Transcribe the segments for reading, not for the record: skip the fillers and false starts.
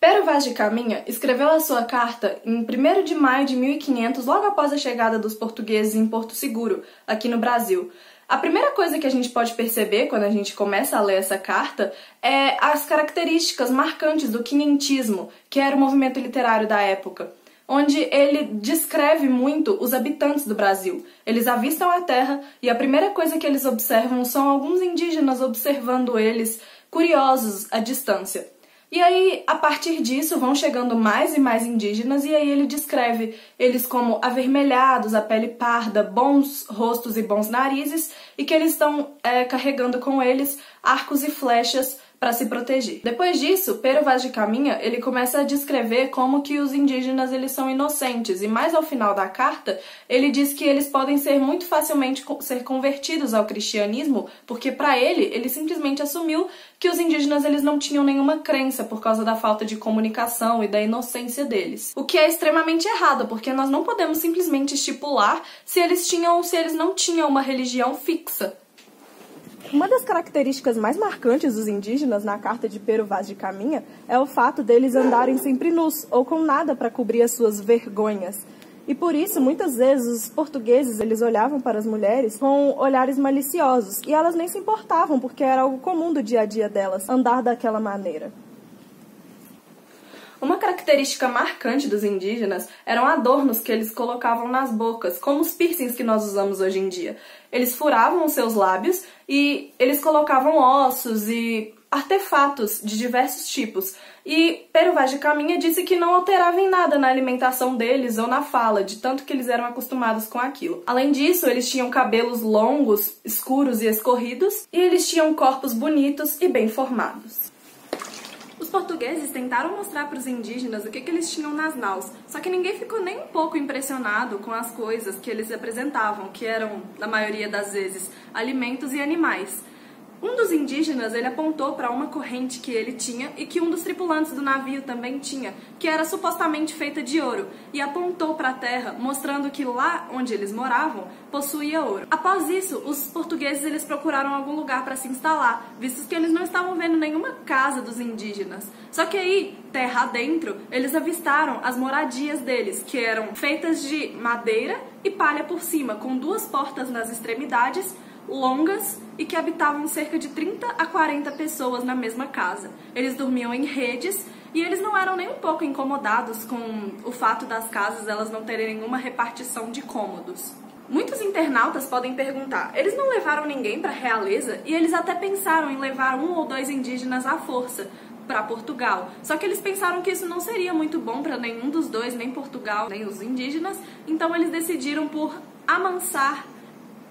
Pero Vaz de Caminha escreveu a sua carta em 1º de maio de 1500, logo após a chegada dos portugueses em Porto Seguro, aqui no Brasil. A primeira coisa que a gente pode perceber quando a gente começa a ler essa carta é as características marcantes do quinhentismo, que era o movimento literário da época, onde ele descreve muito os habitantes do Brasil. Eles avistam a terra e a primeira coisa que eles observam são alguns indígenas observando eles, curiosos à distância. E aí, a partir disso, vão chegando mais e mais indígenas, e aí ele descreve eles como avermelhados, a pele parda, bons rostos e bons narizes, e que eles estão carregando com eles arcos e flechas para se proteger. Depois disso, Pero Vaz de Caminha, ele começa a descrever como que os indígenas eles são inocentes, e mais ao final da carta, ele diz que eles podem ser muito facilmente ser convertidos ao cristianismo, porque para ele simplesmente assumiu que os indígenas eles não tinham nenhuma crença por causa da falta de comunicação e da inocência deles. O que é extremamente errado, porque nós não podemos simplesmente estipular se eles tinham ou se eles não tinham uma religião fixa. Uma das características mais marcantes dos indígenas na carta de Pero Vaz de Caminha é o fato deles andarem sempre nus ou com nada para cobrir as suas vergonhas. E por isso, muitas vezes, os portugueses eles olhavam para as mulheres com olhares maliciosos e elas nem se importavam, porque era algo comum do dia a dia delas, andar daquela maneira. Uma característica marcante dos indígenas eram adornos que eles colocavam nas bocas, como os piercings que nós usamos hoje em dia. Eles furavam os seus lábios e eles colocavam ossos e artefatos de diversos tipos. E Pero Vaz de Caminha disse que não alterava em nada na alimentação deles ou na fala, de tanto que eles eram acostumados com aquilo. Além disso, eles tinham cabelos longos, escuros e escorridos, e eles tinham corpos bonitos e bem formados. Os portugueses tentaram mostrar para os indígenas o que eles tinham nas naus, só que ninguém ficou nem um pouco impressionado com as coisas que eles apresentavam, que eram, na maioria das vezes, alimentos e animais. Um dos indígenas ele apontou para uma corrente que ele tinha e que um dos tripulantes do navio também tinha, que era supostamente feita de ouro, e apontou para a terra, mostrando que lá onde eles moravam possuía ouro. Após isso, os portugueses eles procuraram algum lugar para se instalar, visto que eles não estavam vendo nenhuma casa dos indígenas. Só que aí, terra adentro, eles avistaram as moradias deles, que eram feitas de madeira e palha por cima, com 2 portas nas extremidades, longas, e que habitavam cerca de 30 a 40 pessoas na mesma casa. Eles dormiam em redes e eles não eram nem um pouco incomodados com o fato das casas elas não terem nenhuma repartição de cômodos. Muitos internautas podem perguntar, eles não levaram ninguém para a realeza? E eles até pensaram em levar 1 ou 2 indígenas à força para Portugal. Só que eles pensaram que isso não seria muito bom para nenhum dos dois, nem Portugal, nem os indígenas, então eles decidiram por amansar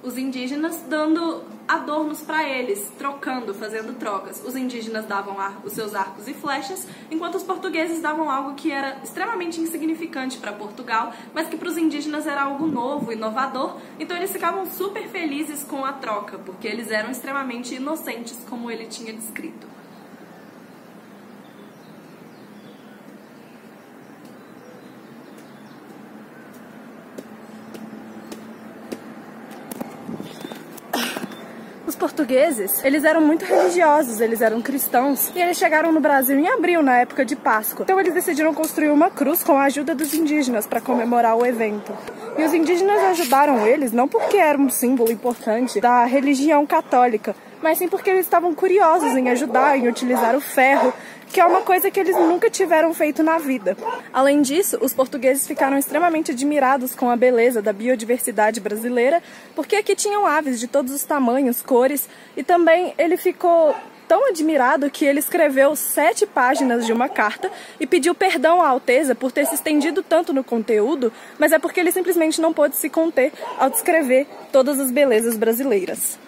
os indígenas, dando adornos para eles, trocando, fazendo trocas. Os indígenas davam os seus arcos e flechas, enquanto os portugueses davam algo que era extremamente insignificante para Portugal, mas que para os indígenas era algo novo, inovador, então eles ficavam super felizes com a troca, porque eles eram extremamente inocentes, como ele tinha descrito. Os portugueses, eles eram muito religiosos, eles eram cristãos, e eles chegaram no Brasil em abril, na época de Páscoa. Então eles decidiram construir uma cruz com a ajuda dos indígenas para comemorar o evento. E os indígenas ajudaram eles não porque era um símbolo importante da religião católica, mas sim porque eles estavam curiosos em ajudar, em utilizar o ferro, que é uma coisa que eles nunca tiveram feito na vida. Além disso, os portugueses ficaram extremamente admirados com a beleza da biodiversidade brasileira, porque aqui tinham aves de todos os tamanhos, cores, e também ele ficou tão admirado que ele escreveu 7 páginas de uma carta e pediu perdão à Alteza por ter se estendido tanto no conteúdo, mas é porque ele simplesmente não pôde se conter ao descrever todas as belezas brasileiras.